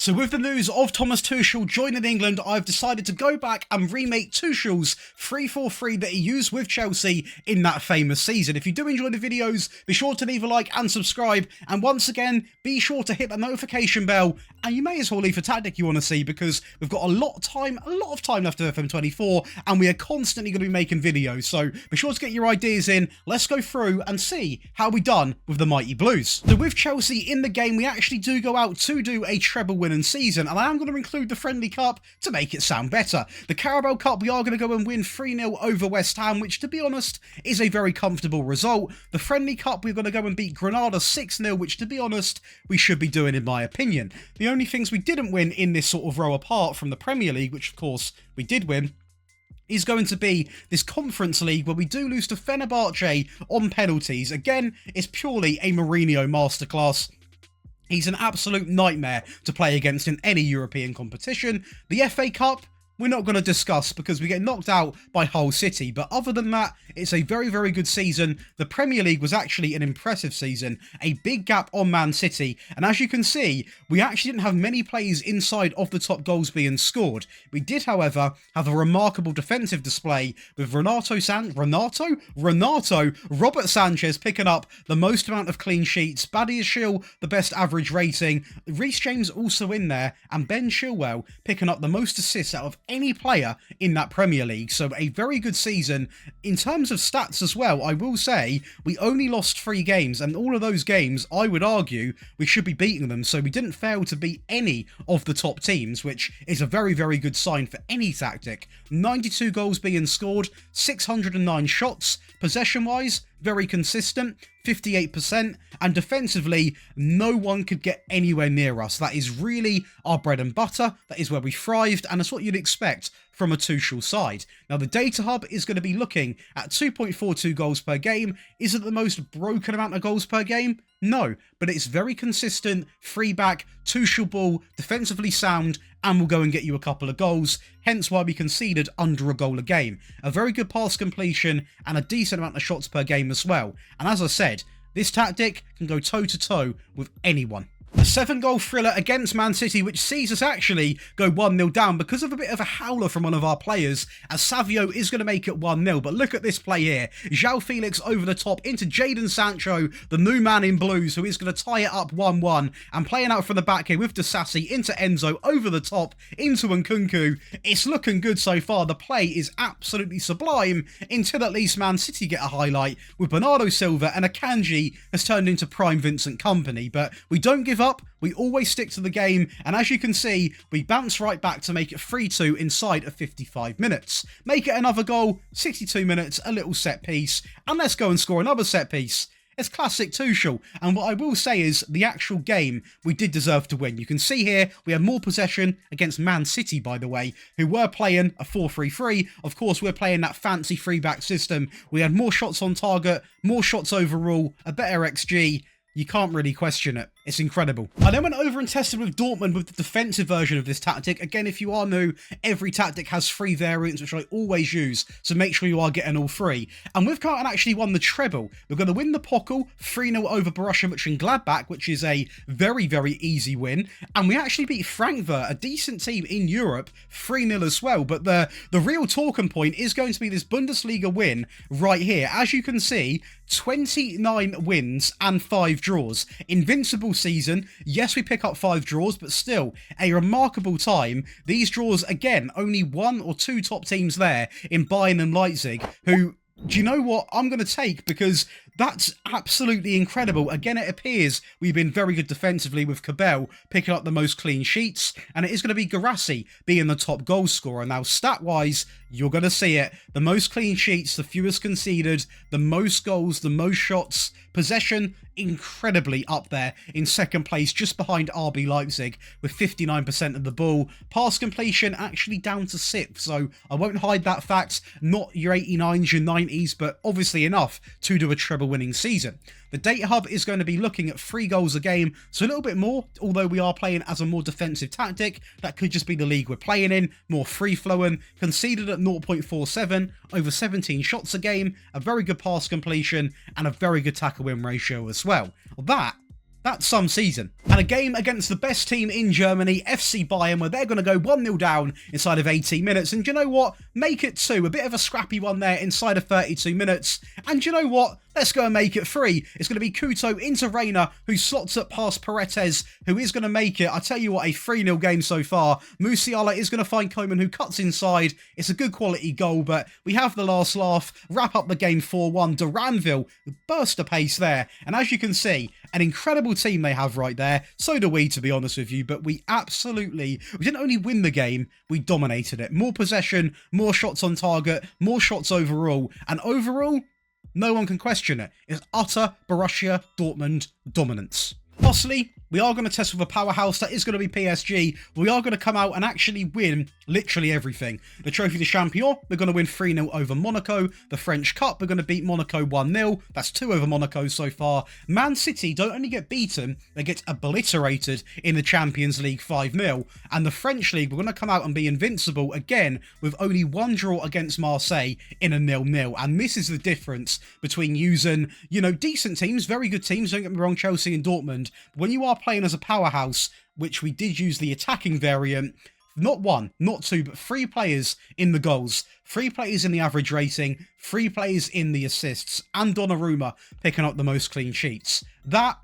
So with the news of Thomas Tuchel joining England, I've decided to go back and remake Tuchel's 3-4-3 that he used with Chelsea in that famous season. If you do enjoy the videos, be sure to leave a like and subscribe. And once again, be sure to hit the notification bell. And you may as well leave a tactic you want to see, because we've got a lot of time left of FM24, and we are constantly going to be making videos. So be sure to get your ideas in. Let's go through and see how we done with the mighty Blues. So with Chelsea in the game, we actually do go out to do a treble winning season, and I am going to include the Friendly Cup to make it sound better. The Carabao Cup, we are going to go and win 3-0 over West Ham, which, to be honest, is a very comfortable result. The Friendly Cup, we're going to go and beat Granada 6-0, which, to be honest, we should be doing, in my opinion. The only things we didn't win in this sort of row, apart from the Premier League, which of course we did win, is going to be this Conference League, where we do lose to Fenerbahce on penalties. Again, it's purely a Mourinho masterclass. He's an absolute nightmare to play against in any European competition. The FA Cup, we're not going to discuss because we get knocked out by Hull City. But other than that, it's a very, very good season. The Premier League was actually an impressive season. A big gap on Man City. And as you can see, we actually didn't have many players inside of the top goals being scored. We did, however, have a remarkable defensive display with Renato, Robert Sanchez picking up the most amount of clean sheets. Badiashile, the best average rating. Reece James also in there. And Ben Chilwell picking up the most assists out of any player in that Premier League. So a very good season. In terms of stats as well, I will say we only lost 3 games, and all of those games, I would argue, we should be beating them. So we didn't fail to beat any of the top teams, which is a very, very good sign for any tactic. 92 goals being scored, 609 shots. Possession-wise, very consistent, 58%, and defensively, no one could get anywhere near us. That is really our bread and butter. That is where we thrived, and it's what you'd expect from a Tuchel side. Now, the data hub is going to be looking at 2.42 goals per game. Is it the most broken amount of goals per game? No, but it's very consistent, free back, Tuchel ball, defensively sound, and will go and get you a couple of goals, hence why we conceded under a goal a game. A very good pass completion and a decent amount of shots per game as well. And as I said, this tactic can go toe-to-toe with anyone. A 7-goal thriller against Man City, which sees us actually go 1-0 down because of a bit of a howler from one of our players, as Savio is going to make it 1-0. But look at this play here. João Felix over the top into Jadon Sancho, the new man in blues, who is going to tie it up 1-1. And playing out from the back here with Disasi into Enzo, over the top, into Nkunku. It's looking good so far. The play is absolutely sublime until at least Man City get a highlight with Bernardo Silva, and Akanji has turned into prime Vincent Kompany. But we don't give up, we always stick to the game, and as you can see, we bounce right back to make it 3-2 inside of 55 minutes. Make it another goal, 62 minutes, a little set piece, and let's go and score another set piece. It's classic Tuchel, and what I will say is the actual game we did deserve to win. You can see here we had more possession against Man City, by the way, who were playing a 4-3-3. Of course, we're playing that fancy 3-back system. We had more shots on target, more shots overall, a better XG. You can't really question it. It's incredible. I then went over and tested with Dortmund with the defensive version of this tactic. Again, if you are new, every tactic has 3 variants, which I always use, so make sure you are getting all 3. And we've come out and actually won the treble. We're going to win the Pokal 3-0 over Borussia Mönchengladbach, which is a very, very easy win. And we actually beat Frankfurt, a decent team in Europe, 3-0 as well. But the real talking point is going to be this Bundesliga win right here. As you can see, 29 wins and 5 draws. Invincible season. Yes, we pick up 5 draws, but still a remarkable time. These draws, again, only 1 or 2 top teams there in Bayern and Leipzig, who, do you know what I'm going to take? Because that's absolutely incredible. Again, it appears we've been very good defensively with Cabell picking up the most clean sheets, and it is going to be Guirassy being the top goal scorer. Now, stat-wise, you're going to see it. The most clean sheets, the fewest conceded, the most goals, the most shots, possession, incredibly up there in second place, just behind RB Leipzig with 59% of the ball. Pass completion actually down to 6th, so I won't hide that fact. Not your 89s, your 90s, but obviously enough to do a treble-winning season. The data hub is going to be looking at 3 goals a game, so a little bit more, although we are playing as a more defensive tactic. That could just be the league we're playing in, more free-flowing, conceded at 0.47, over 17 shots a game, a very good pass completion, and a very good tackle win ratio as well. That That's some season. And a game against the best team in Germany, FC Bayern, where they're going to go 1-0 down inside of 18 minutes. And do you know what? Make it 2. A bit of a scrappy one there inside of 32 minutes. And do you know what? Let's go and make it 3. It's going to be Couto into Reina, who slots up past Paredes, who is going to make it, I tell you what, a 3-0 game so far. Musiala is going to find Koeman, who cuts inside. It's a good quality goal, but we have the last laugh. Wrap up the game 4-1. Duranville burst a pace there. And as you can see, an incredible team they have right there. So do we, to be honest with you, but we didn't only win the game, we dominated it. More possession, more shots on target, more shots overall, and overall, no one can question it. It's utter Borussia Dortmund dominance. Lastly, we are going to test with a powerhouse. That is going to be PSG. We are going to come out and actually win literally everything. The Trophy de Champion, we're going to win 3-0 over Monaco. The French Cup, we're going to beat Monaco 1-0. That's 2 over Monaco so far. Man City don't only get beaten, they get obliterated in the Champions League 5-0. And the French League, we're going to come out and be invincible again with only 1 draw against Marseille in a 0-0. And this is the difference between using, decent teams, very good teams, don't get me wrong, Chelsea and Dortmund. But when you are playing as a powerhouse, which we did use the attacking variant, not 1, not 2, but 3 players in the goals, 3 players in the average rating, 3 players in the assists, and Donnarumma picking up the most clean sheets. That's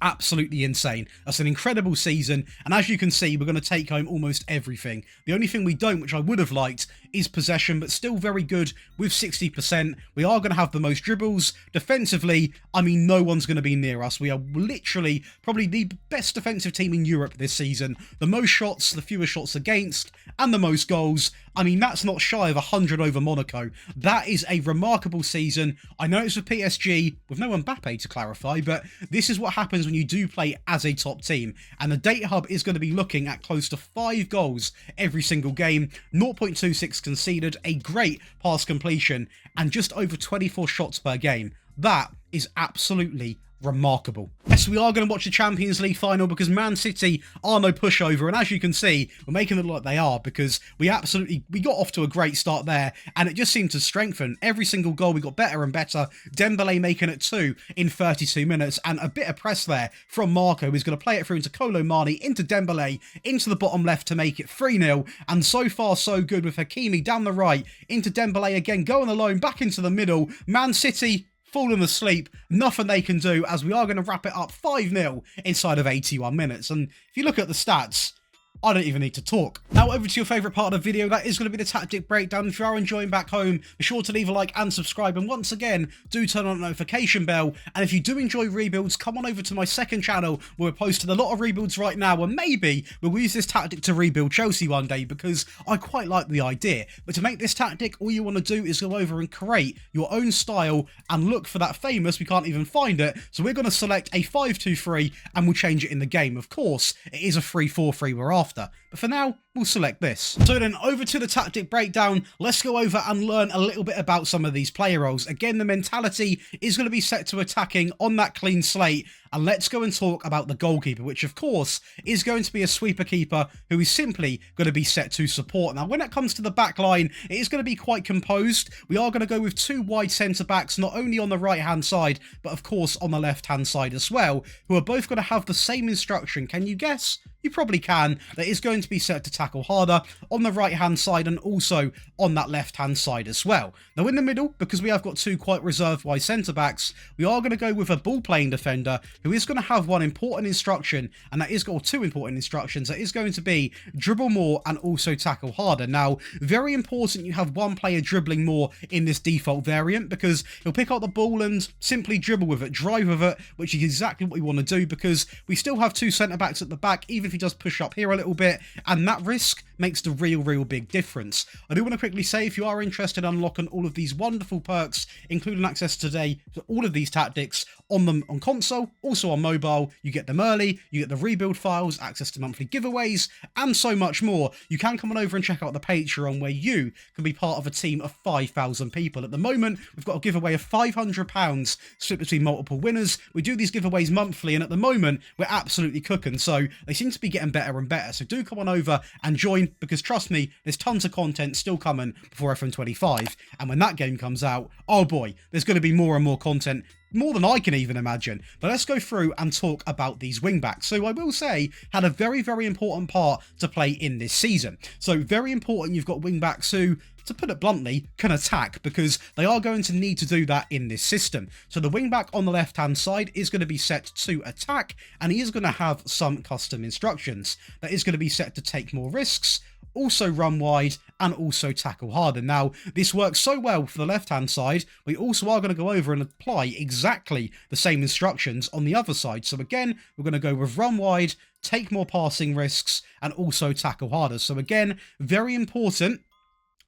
absolutely insane. That's an incredible season, and as you can see, we're going to take home almost everything. The only thing we don't, which I would have liked, is possession, but still very good with 60%. We are going to have the most dribbles. Defensively, no one's going to be near us. We are literally probably the best defensive team in Europe this season. The most shots, the fewest shots against, and the most goals. That's not shy of 100 over Monaco. That is a remarkable season. I know it's with PSG, with no Mbappe to clarify, but this is what happens when you do play as a top team. And the Data Hub is going to be looking at close to 5 goals every single game, 0.26 conceded, a great pass completion, and just over 24 shots per game. That is absolutely remarkable. Yes, we are going to watch the Champions League final because Man City are no pushover, and as you can see, we're making it look like they are because we got off to a great start there, and it just seemed to strengthen. Every single goal we got better and better. Dembele making it 2 in 32 minutes, and a bit of press there from Marco, who's going to play it through into Kolo Muani, into Dembele, into the bottom left to make it 3-0, and so far so good with Hakimi down the right, into Dembele again, going alone, back into the middle. Man City fallen asleep, nothing they can do, as we are going to wrap it up 5-0 inside of 81 minutes. And if you look at the stats, I don't even need to talk. Now over to your favourite part of the video, that is going to be the tactic breakdown. If you are enjoying back home, be sure to leave a like and subscribe, and once again, do turn on the notification bell. And if you do enjoy rebuilds, come on over to my second channel, where we're posting a lot of rebuilds right now, and maybe we'll use this tactic to rebuild Chelsea one day, because I quite like the idea. But to make this tactic, all you want to do is go over and create your own style, and look for that famous, we can't even find it, so we're going to select a 5-2-3, and we'll change it in the game. Of course, it is a 3-4-3 we're after. But for now, we'll select this. So then over to the tactic breakdown, let's go over and learn a little bit about some of these player roles. Again, the mentality is going to be set to attacking on that clean slate. And let's go and talk about the goalkeeper, which of course is going to be a sweeper keeper who is simply going to be set to support. Now, when it comes to the back line, it is going to be quite composed. We are going to go with 2 wide centre-backs, not only on the right-hand side, but of course on the left-hand side as well, who are both going to have the same instruction. Can you guess? You probably can. That is going to be set to tackle harder on the right-hand side and also on that left-hand side as well. Now, in the middle, because we have got 2 quite reserved wide centre-backs, we are going to go with a ball-playing defender who is going to have one important instruction, and that is, or 2 important instructions. That is going to be dribble more and also tackle harder. Now, very important you have one player dribbling more in this default variant, because he'll pick up the ball and simply dribble with it, drive with it, which is exactly what we want to do, because we still have 2 centre-backs at the back, even if he does push up here a little bit, and that risk makes the real big difference. I do want to quickly say, if you are interested in unlocking all of these wonderful perks, including access today to all of these tactics on console, also on mobile, you get them early, you get the rebuild files, access to monthly giveaways, and so much more. You can come on over and check out the Patreon, where you can be part of a team of 5,000 people. At the moment, we've got a giveaway of £500 split between multiple winners. We do these giveaways monthly, and at the moment, we're absolutely cooking, so they seem to be getting better and better. So do come on over and join, because trust me, there's tons of content still coming before FM25, and when that game comes out, oh boy, there's going to be more and more content more than I can even imagine. But let's go through and talk about these wing-backs, who I will say had a very, very important part to play in this season. So very important you've got wing-backs who, to put it bluntly, can attack, because they are going to need to do that in this system. So the wing-back on the left-hand side is going to be set to attack, and he is going to have some custom instructions. That is going to be set to take more risks, also run wide, and also tackle harder. Now, this works so well for the left-hand side, we also are going to go over and apply exactly the same instructions on the other side. So again, we're going to go with run wide, take more passing risks, and also tackle harder. So again, very important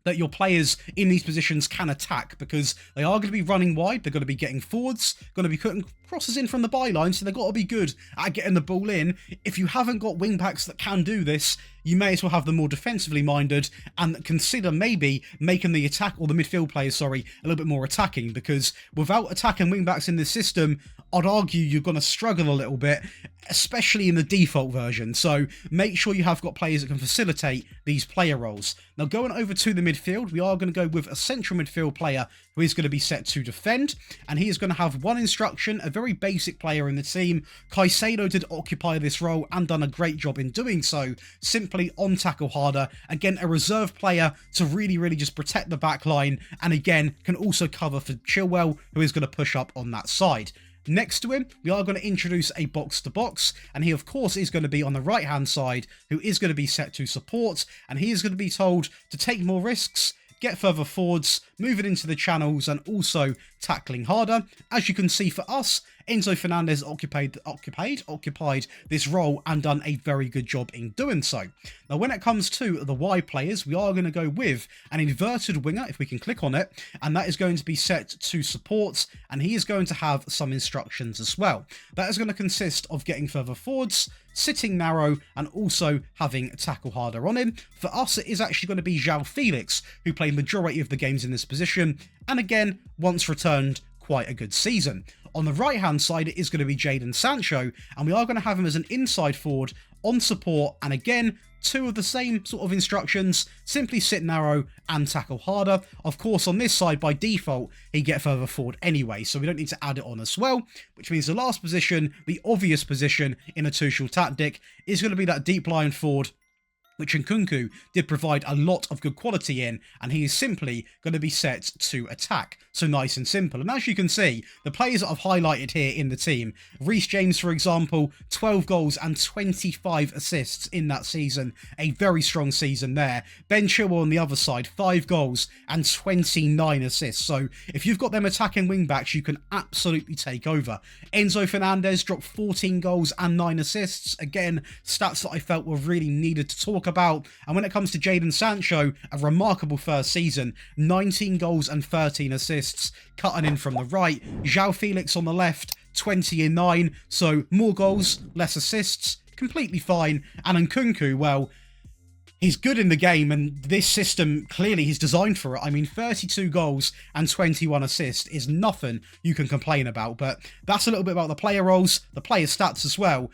that your players in these positions can attack, because they are going to be running wide, they're going to be getting forwards, going to be cutting crosses in from the byline, so they've got to be good at getting the ball in. If you haven't got wing-backs that can do this, you may as well have them more defensively minded and consider maybe making the attack, or the midfield players, sorry, a little bit more attacking, because without attacking wing-backs in this system, I'd argue you're going to struggle a little bit, especially in the default version. So make sure you have got players that can facilitate these player roles. Now, going over to the midfield, we are going to go with a central midfield player who is going to be set to defend, and he is going to have one instruction, a very basic player in the team. Caicedo did occupy this role and done a great job in doing so, simply on tackle harder. Again, a reserve player to really just protect the back line, and again, can also cover for Chilwell, who is going to push up on that side. Next to him, we are going to introduce a box-to-box, and he, of course, is going to be on the right-hand side, who is going to be set to support, and he is going to be told to take more risks, get further forwards, move it into the channels, and also tackling harder. As you can see for us, Enzo Fernandez occupied this role and done a very good job in doing so. Now, when it comes to the wide players, we are going to go with an inverted winger, if we can click on it, and that is going to be set to support, and he is going to have some instructions as well. That is going to consist of getting further forwards, sitting narrow, and also having tackle harder on him. For us, it is actually going to be João Felix, who played majority of the games in this position, and again, once returned, quite a good season. On the right-hand side, it is going to be Jadon Sancho, and we are going to have him as an inside forward on support, and again, two of the same sort of instructions, simply sit narrow and tackle harder. Of course, on this side, by default, he'd get further forward anyway, so we don't need to add it on as well, which means the last position, the obvious position in a Tuchel tactic, is going to be that deep line forward, which Nkunku did provide a lot of good quality in, and he is simply going to be set to attack. So nice and simple. And as you can see, the players that I've highlighted here in the team, Reece James, for example, 12 goals and 25 assists in that season. A very strong season there. Ben Chilwell on the other side, 5 goals and 29 assists. So if you've got them attacking wing-backs, you can absolutely take over. Enzo Fernandez dropped 14 goals and 9 assists. Again, stats that I felt were really needed to talk about. And when it comes to Jadon Sancho, a remarkable first season, 19 goals and 13 assists, cutting in from the right. João Felix on the left, 20 and 9, so more goals, less assists, completely fine. And Nkunku, well, he's good in the game, and this system, clearly he's designed for it. I mean, 32 goals and 21 assists is nothing you can complain about, but that's a little bit about the player roles, the player stats as well.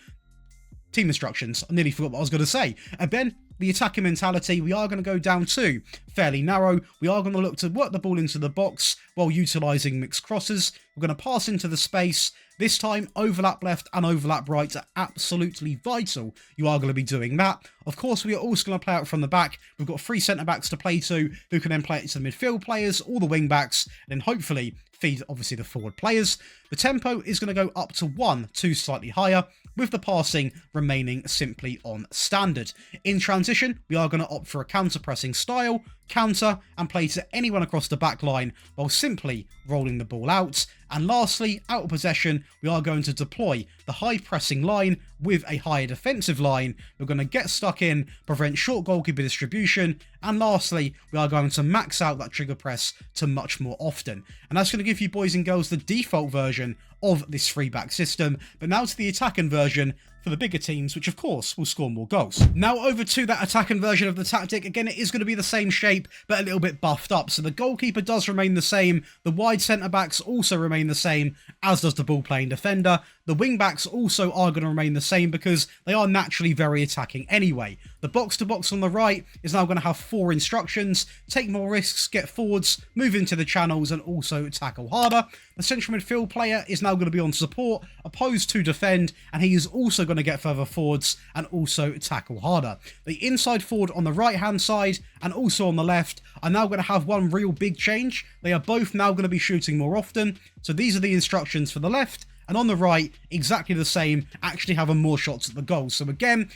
Team instructions, I nearly forgot what I was going to say. And then the attacking mentality, we are going to go down to fairly narrow. We are going to look to work the ball into the box while utilising mixed crosses. We're going to pass into the space. This time, overlap left and overlap right are absolutely vital. You are going to be doing that. Of course, we are also going to play out from the back. We've got 3 centre-backs to play to, who can then play it to the midfield players, all the wing-backs, and then hopefully feed, obviously, the forward players. The tempo is going to go up to 1, 2 slightly higher, with the passing remaining simply on standard. In transition, we are going to opt for a counter-pressing style, counter, and play to anyone across the back line while simply rolling the ball out. And lastly, out of possession, we are going to deploy the high pressing line with a higher defensive line. We're going to get stuck in, prevent short goalkeeper distribution, and lastly, we are going to max out that trigger press to much more often. And that's going to give you boys and girls the default version of this 3-back system. But now to the attacking version for the bigger teams, which of course will score more goals. Now over to that attacking version of the tactic. Again, it is going to be the same shape, but a little bit buffed up. So the goalkeeper does remain the same. The wide centre-backs also remain the same, as does the ball-playing defender. The wing-backs also are going to remain the same because they are naturally very attacking anyway. The The box-to-box on the right is now going to have 4 instructions: take more risks, get forwards, move into the channels, and also tackle harder. The central midfield player is now going to be on support, opposed to defend, and he is also going to get further forwards and also tackle harder. The inside forward on the right-hand side and also on the left are now going to have one real big change. They are both now going to be shooting more often. So these are the instructions for the left, and on the right, exactly the same, actually having more shots at the goal. So again,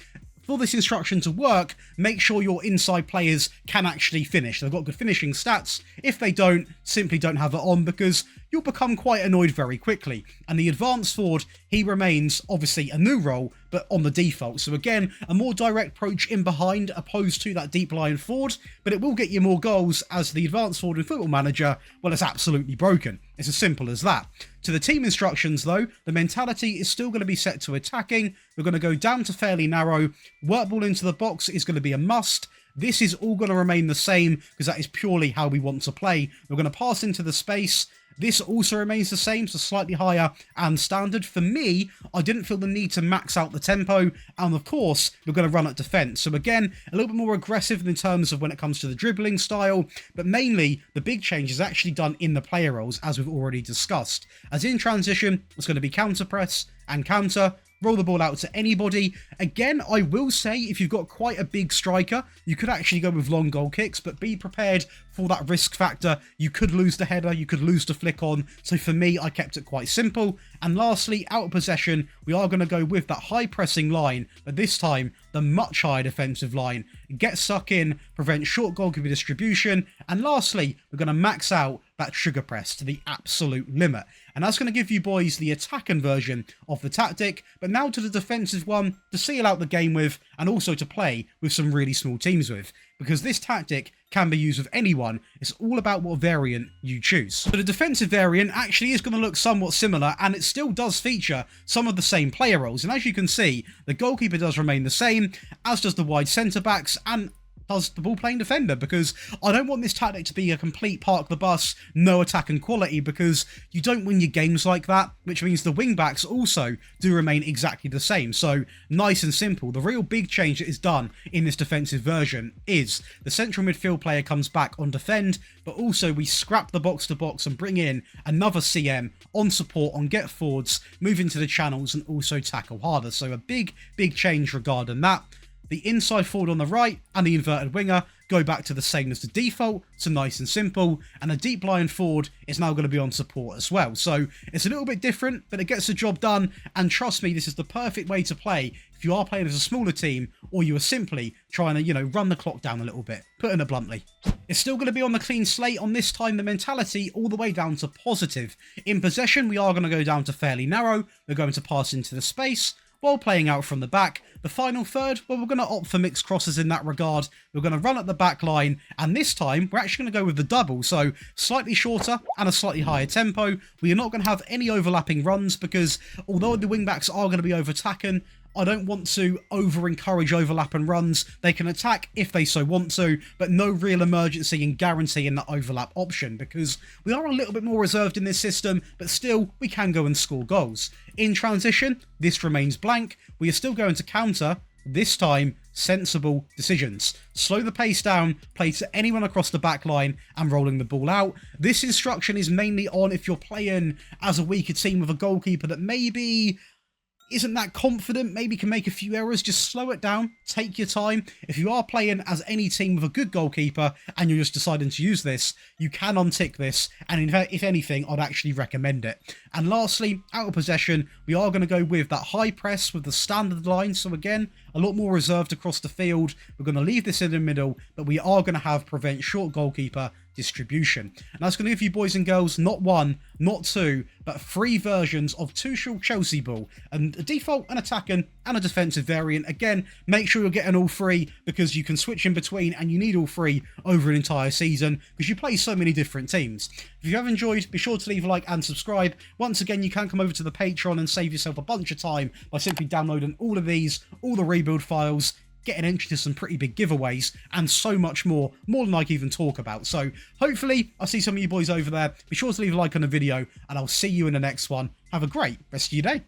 for this instruction to work, make sure your inside players can actually finish. They've got good finishing stats. If they don't, simply don't have it on, because you'll become quite annoyed very quickly. And the advanced forward, he remains obviously a new role, but on the default. So again, a more direct approach in behind opposed to that deep line forward, but it will get you more goals, as the advanced forward in Football Manager, well, it's absolutely broken. It's as simple as that. To the team instructions though, the mentality is still going to be set to attacking. We're going to go down to fairly narrow. Work ball into the box is going to be a must. This is all going to remain the same because that is purely how we want to play. We're going to pass into the space. This also remains the same, so slightly higher and standard. For me, I didn't feel the need to max out the tempo, and of course, we're going to run at defence. So again, a little bit more aggressive in terms of when it comes to the dribbling style, but mainly the big change is actually done in the player roles, as we've already discussed. As in transition, it's going to be counter press and counter. Roll the ball out to anybody. Again, I will say, if you've got quite a big striker, you could actually go with long goal kicks, but be prepared for that risk factor. You could lose the header, you could lose the flick on. So for me, I kept it quite simple. And lastly, out of possession, we are going to go with that high pressing line, but this time, the much higher defensive line. Get stuck in, prevent short goalkeeper distribution, and lastly, we're going to max out that sugar press to the absolute limit. And that's going to give you boys the attacking version of the tactic, but now to the defensive one to seal out the game with, and also to play with some really small teams with, because this tactic can be used with anyone. It's all about what variant you choose. So the defensive variant actually is going to look somewhat similar, and it still does feature some of the same player roles. And as you can see, the goalkeeper does remain the same, as does the wide centre-backs, and does the ball-playing defender, because I don't want this tactic to be a complete park the bus, no attack and quality, because you don't win your games like that, which means the wing-backs also do remain exactly the same. So, nice and simple. The real big change that is done in this defensive version is the central midfield player comes back on defend, but also we scrap the box-to-box and bring in another CM on support, on get forwards, move into the channels, and also tackle harder. So a big change regarding that. The inside forward on the right and the inverted winger go back to the same as the default, so nice and simple. And the deep line forward is now going to be on support as well. So it's a little bit different, but it gets the job done. And trust me, this is the perfect way to play if you are playing as a smaller team, or you are simply trying to, run the clock down a little bit, putting it bluntly. It's still going to be on the clean slate on this time, the mentality all the way down to positive. In possession, we are going to go down to fairly narrow. We're going to pass into the space while playing out from the back. The final third, well, we're going to opt for mixed crosses in that regard. We're going to run at the back line, and this time we're actually going to go with the double, so slightly shorter and a slightly higher tempo. We are not going to have any overlapping runs, because although the wing-backs are going to be over-attacking, I don't want to over-encourage overlap and runs. They can attack if they so want to, but no real emergency and guarantee in that overlap option, because we are a little bit more reserved in this system, but still, we can go and score goals. In transition, this remains blank. We are still going to counter, this time, sensible decisions. Slow the pace down, play to anyone across the back line, and rolling the ball out. This instruction is mainly on if you're playing as a weaker team with a goalkeeper that maybe isn't that confident, maybe can make a few errors. Just slow it down, take your time. If you are playing as any team with a good goalkeeper and you're just deciding to use this, you can untick this, and in fact, if anything, I'd actually recommend it. And lastly, out of possession, we are going to go with that high press with the standard line. So again, a lot more reserved across the field. We're going to leave this in the middle, but we are going to have prevent short goalkeeper distribution. And that's going to give you boys and girls not one, not two, but 3 versions of Tuchel Chelsea ball, and a default, an attacking, and a defensive variant. Again, make sure you're getting all 3, because you can switch in between, and you need all 3 over an entire season, because you play so many different teams. If you have enjoyed, be sure to leave a like and subscribe. Once again, you can come over to the Patreon and save yourself a bunch of time by simply downloading all of these, all the rebuild files, getting entry to some pretty big giveaways, and so much more than I can even talk about. So hopefully I'll see some of you boys over there. Be sure to leave a like on the video, and I'll see you in the next one. Have a great rest of your day.